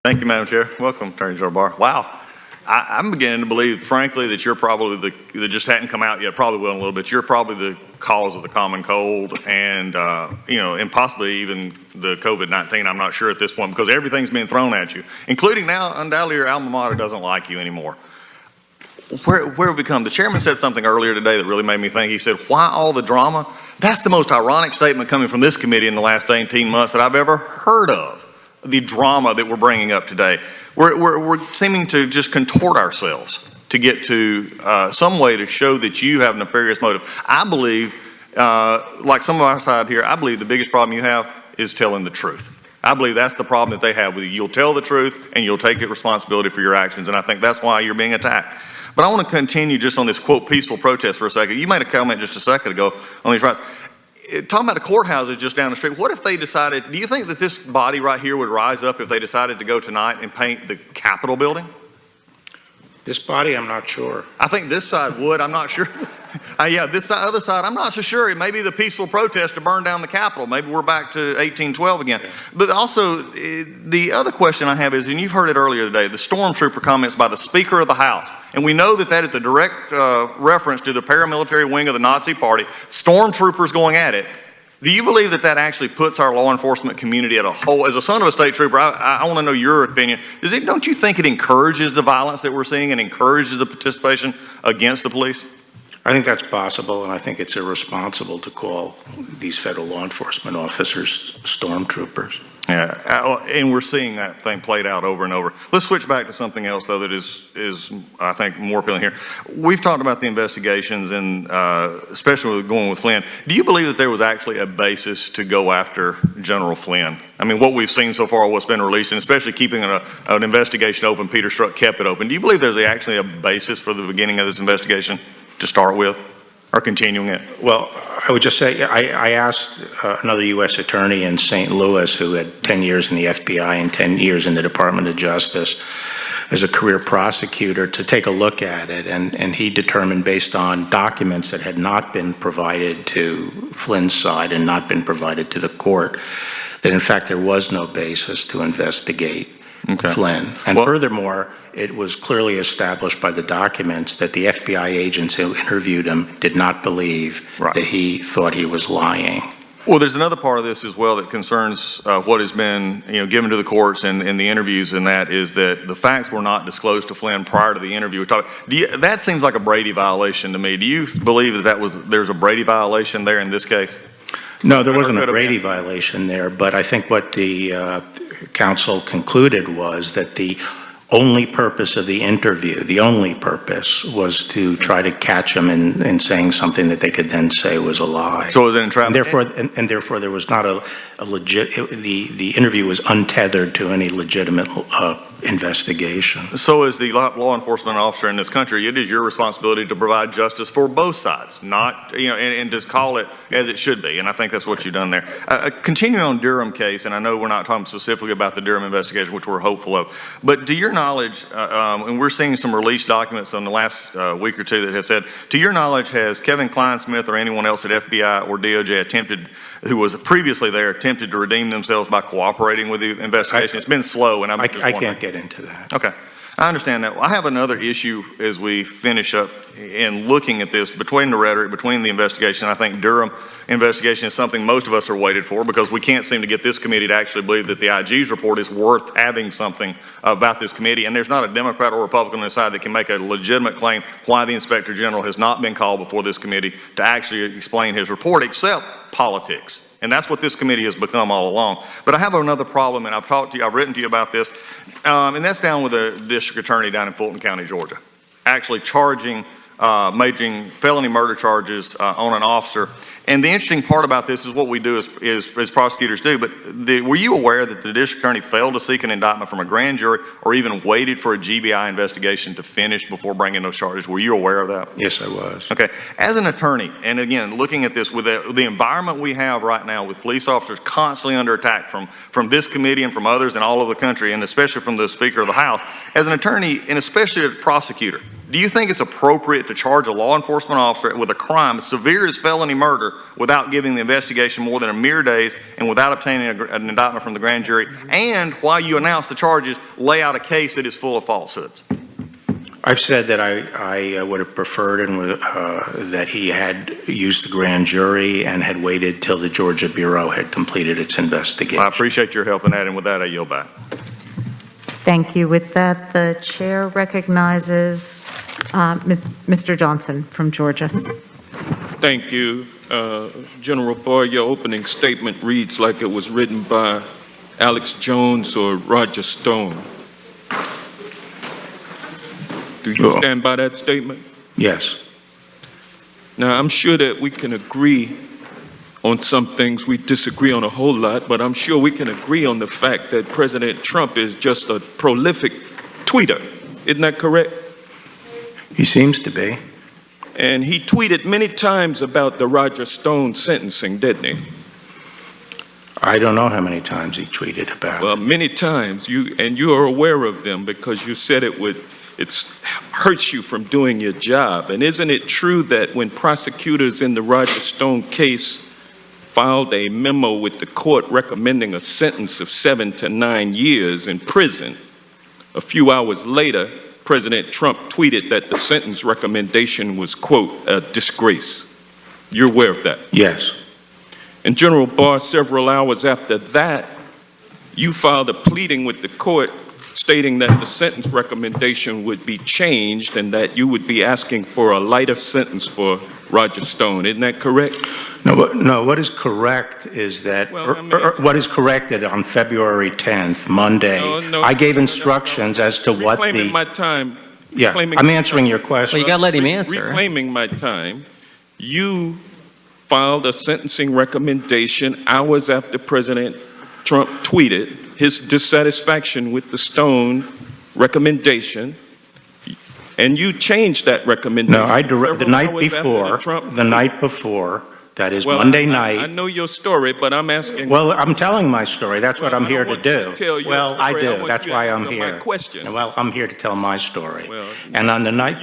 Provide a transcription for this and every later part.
Thank you, Madam Chair. Welcome, Attorney General Barr. Wow. I'm beginning to believe, frankly, that you're probably that just hadn't come out yet, probably will in a little bit. You're probably the cause of the common cold and, and possibly even the COVID-19. I'm not sure at this point because everything's being thrown at you, including now, undoubtedly, your alma mater doesn't like you anymore. Where have we come? The chairman said something earlier today that really made me think. He said, why all the drama? That's the most ironic statement coming from this committee in the last 18 months that I've ever heard of. The drama that we're bringing up today. We're seeming to just contort ourselves to get to some way to show that you have a nefarious motive. I believe, like some of our side here, I believe the biggest problem you have is telling the truth. I believe that's the problem that they have with you. You'll tell the truth and you'll take responsibility for your actions, and I think that's why you're being attacked. But I want to continue just on this, quote, peaceful protest for a second. You made a comment just a second ago on these rights. Talking about the courthouses just down the street, what if they decided, do you think that this body right here would rise up if they decided to go tonight and paint the Capitol building? This body, I'm not sure. I think this side would, I'm not sure. Yeah, this side, other side, I'm not so sure. It may be the peaceful protest to burn down the Capitol. Maybe we're back to 1812 again. Yeah. But also, the other question I have is, and you've heard it earlier today, the stormtrooper comments by the Speaker of the House. And we know that that is a direct reference to the paramilitary wing of the Nazi Party, stormtroopers going at it. Do you believe that that actually puts our law enforcement community at a whole? As a son of a state trooper, I want to know your opinion. Don't you think it encourages the violence that we're seeing and encourages the participation against the police? I think that's possible, and I think it's irresponsible to call these federal law enforcement officers stormtroopers. Yeah, and we're seeing that thing played out over and over. Let's switch back to something else, though, that is I think, more appealing here. We've talked about the investigations, and especially with going with Flynn. Do you believe that there was actually a basis to go after General Flynn? I mean, what we've seen so far, what's been released, and especially keeping an investigation open, Peter Strzok kept it open. Do you believe there's actually a basis for the beginning of this investigation to start with, or continuing it? Well, I would just say, I asked another U.S. attorney in St. Louis who had 10 years in the FBI and 10 years in the Department of Justice as a career prosecutor to take a look at it, and he determined, based on documents that had not been provided to Flynn's side and not been provided to the court, that in fact there was no basis to investigate Flynn. And furthermore, it was clearly established by the documents that the FBI agents who interviewed him did not believe that he thought he was lying. Well, there's another part of this as well that concerns what has been given to the courts and the interviews, and that is that the facts were not disclosed to Flynn prior to the interview. That seems like a Brady violation to me. Do you believe that there's a Brady violation there in this case? No, there wasn't a Brady violation there, but I think what the counsel concluded was that the only purpose of the interview, the only purpose, was to try to catch him in saying something that they could then say was a lie. So it was an entrapment? And therefore there was not a legit, the interview was untethered to any legitimate investigation. So as the law enforcement officer in this country, it is your responsibility to provide justice for both sides, not, and just call it as it should be. And I think that's what you've done there. Continuing on Durham case, and I know we're not talking specifically about the Durham investigation, which we're hopeful of, but to your knowledge, and we're seeing some released documents on the last week or two that have said, to your knowledge, has Kevin Kleinsmith or anyone else at FBI or DOJ who was previously there, attempted to redeem themselves by cooperating with the investigation? It's been slow, and I can't get into that. Okay, I understand that. Well, I have another issue as we finish up in looking at this between the rhetoric, between the investigation. I think Durham investigation is something most of us are waited for, because we can't seem to get this committee to actually believe that the IG's report is worth having something about this committee. And there's not a Democrat or Republican on the side that can make a legitimate claim why the Inspector General has not been called before this committee to actually explain his report, except politics. And that's what this committee has become all along. But I have another problem, and I've written to you about this, and that's down with the district attorney down in Fulton County, Georgia, actually majoring felony murder charges on an officer. And the interesting part about this is what we do as prosecutors do, but were you aware that the district attorney failed to seek an indictment from a grand jury or even waited for a GBI investigation to finish before bringing those charges? Were you aware of that? Yes, I was. Okay. As an attorney, and again, looking at this with the environment we have right now with police officers constantly under attack from this committee and from others and all over the country, and especially from the Speaker of the House, as an attorney and especially as a prosecutor, do you think it's appropriate to charge a law enforcement officer with a crime as severe as felony murder without giving the investigation more than a mere days and without obtaining an indictment from the grand jury, and while you announce the charges, lay out a case that is full of falsehoods? I've said that I would have preferred that he had used the grand jury and had waited till the Georgia Bureau had completed its investigation. I appreciate your help in that, and with that, I yield back. Thank you. With that, the chair recognizes Mr. Johnson from Georgia. Thank you. General Barr, your opening statement reads like it was written by Alex Jones or Roger Stone. Do you stand by that statement? Yes. Now, I'm sure that we can agree on some things. We disagree on a whole lot, but I'm sure we can agree on the fact that President Trump is just a prolific tweeter. Isn't that correct? He seems to be. And he tweeted many times about the Roger Stone sentencing, didn't he? I don't know how many times he tweeted about it. Well, many times. You are aware of them because you said it hurts you from doing your job. And isn't it true that when prosecutors in the Roger Stone case filed a memo with the court recommending a sentence of 7 to 9 years in prison, a few hours later, President Trump tweeted that the sentence recommendation was, quote, a disgrace? You're aware of that? Yes. And General Barr, several hours after that, you filed a pleading with the court stating that the sentence recommendation would be changed and that you would be asking for a lighter sentence for Roger Stone. Isn't that correct? No, what is correct is that, what is corrected on February 10th, Monday, I gave instructions as to what the... Reclaiming my time. Yeah, I'm answering your question. Well, you got to let him answer. Reclaiming my time, you filed a sentencing recommendation hours after President Trump tweeted his dissatisfaction with the Stone recommendation, and you changed that recommendation. No, the night before, that is Monday night. I know your story, but I'm asking. Well, I'm telling my story. That's what I'm here to do. Well, I do. That's why I'm here. My question. Well, I'm here to tell my story. Well, and on the night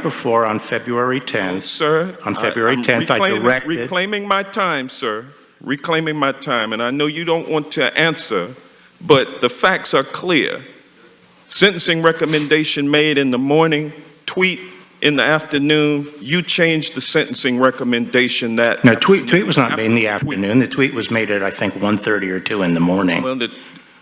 before, on February 10th, sir, on February 10th, I directed. Reclaiming my time, sir. Reclaiming my time, and I know you don't want to answer, but the facts are clear. Sentencing recommendation made in the morning, tweet in the afternoon, you changed the sentencing recommendation that... No, tweet was not made in the afternoon. The tweet was made at, I think, 1:30 or 2 in the morning. Well, the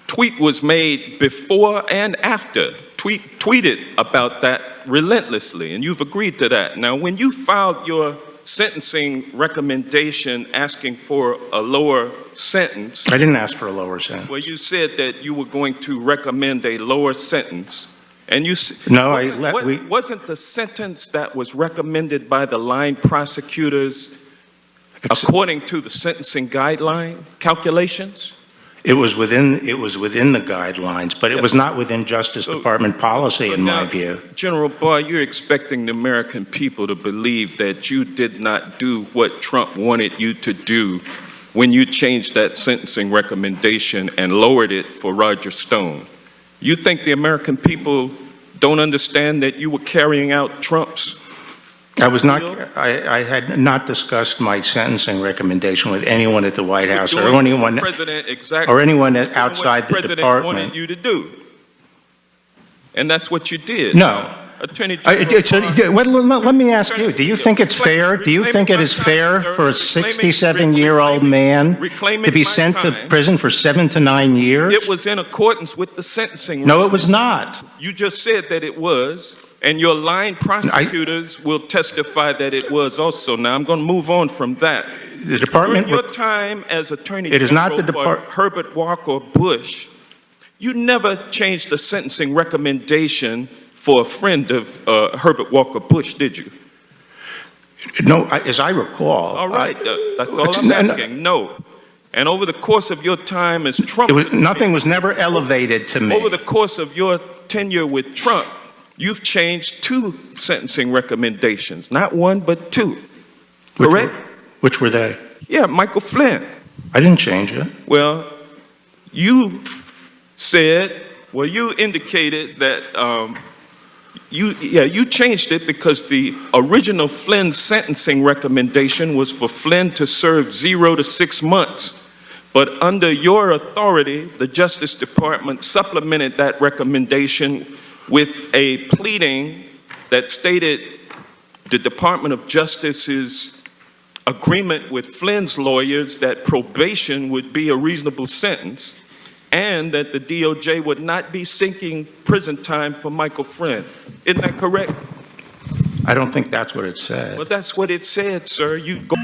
tweet was made before and after. Tweeted about that relentlessly, and you've agreed to that. Now, when you filed your sentencing recommendation asking for a lower sentence... I didn't ask for a lower sentence. Well, you said that you were going to recommend a lower sentence, and you... No, wasn't the sentence that was recommended by the line prosecutors according to the sentencing guideline calculations? It was within the guidelines, but it was not within Justice Department policy, in my view. General Barr, you're expecting the American people to believe that you did not do what Trump wanted you to do when you changed that sentencing recommendation and lowered it for Roger Stone. You think the American people don't understand that you were carrying out Trump's... I had not discussed my sentencing recommendation with anyone at the White House or anyone outside the department. Wanted you to do, and that's what you did. No. Attorney General, let me ask you, do you think it's fair? Do you think it is fair for a 67-year-old man to be sent to prison for 7 to 9 years? It was in accordance with the sentencing. No, it was not. You just said that it was. And your line prosecutors will testify that it was also. Now, I'm going to move on from that. The department... During your time as Attorney General, it is not the department. Herbert Walker Bush, you never changed the sentencing recommendation for a friend of Herbert Walker Bush, did you? No, as I recall... All right, that's all I'm asking. No. And over the course of your time as Trump... nothing was never elevated to me. Over the course of your tenure with Trump, you've changed 2 sentencing recommendations, not 1, but 2. Correct? Which were they? Yeah, Michael Flynn. I didn't change it. Well, you indicated that You changed it because the original Flynn sentencing recommendation was for Flynn to serve 0 to 6 months. But under your authority, the Justice Department supplemented that recommendation with a pleading that stated the Department of Justice's agreement with Flynn's lawyers that probation would be a reasonable sentence, and that the DOJ would not be seeking prison time for Michael Flynn. Isn't that correct? I don't think that's what it said. Well, that's what it said, sir. You go